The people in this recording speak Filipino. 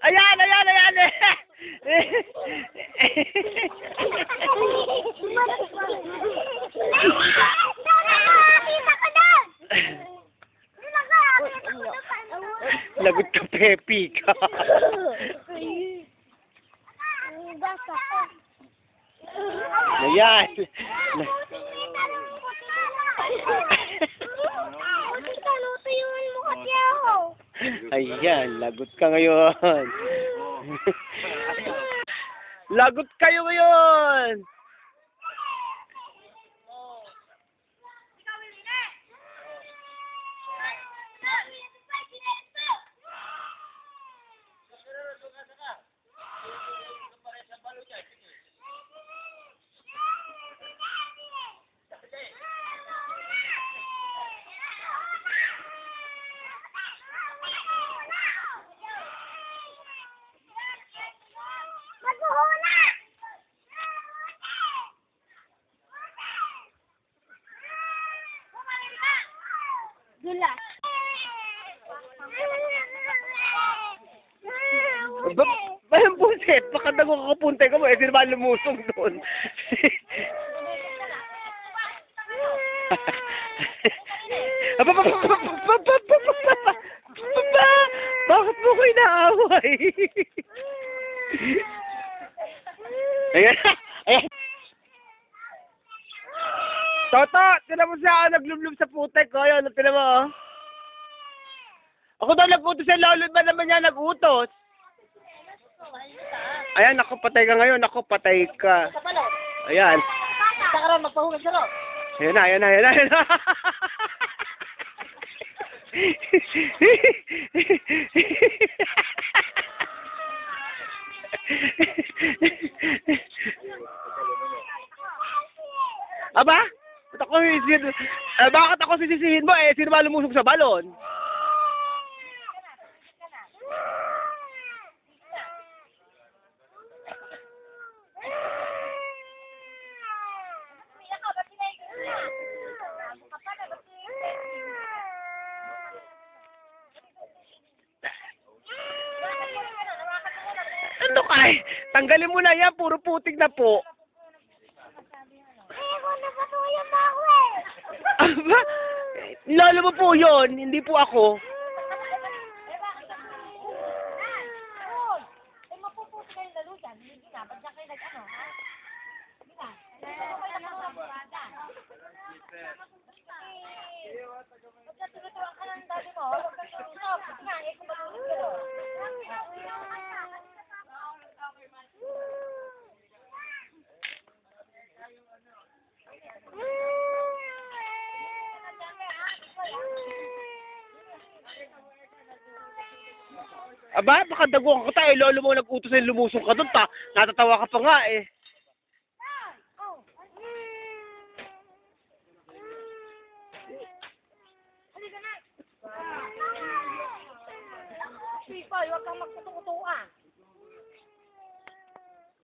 Ayan, ayan, ayan. Lagot ka, Pepe ka. Ayan. Ayan, lagot ka ngayon. Lagot kayo ngayon. Gula. Bayang buset, baka nagkakapunte ka mo, eh, sino ba lumusong doon? Bakit mo ko inaaway? Ayan, ayan. Toto, tinan mo siya, naglublub sa putek ko. Ayun, tinan mo, oh. Ako daw nag-utos sa lolo, ba naman niya nag-utos? Ayan, ako patay ka ngayon, ako patay ka. Ayan. Saka rin, magpahugas ka rin. Ayan na, ayan na, ayan na, ayan na. Aba? Bakit ako sisisihin mo? Eh, sino ba lumusog sa balon? Ano kay? Tanggalin mo na yan, puro putik na po. Aba? Lolo mo po yun, hindi po ako. Mapuputo kayo lalo dyan. Hindi na. Ba't kayo nag-ano? Hindi na. Ba't tinutuwang ka ng dali mo? Huwag kang tutusok. Hindi nga. Eh, kung matulog ka doon. Aba, baka daguhan ka tayo. Lolo mo nag-utos na lumusong ka doon, ta. Natatawa ka pa nga, eh. Sipa, huwag kang magtututuan.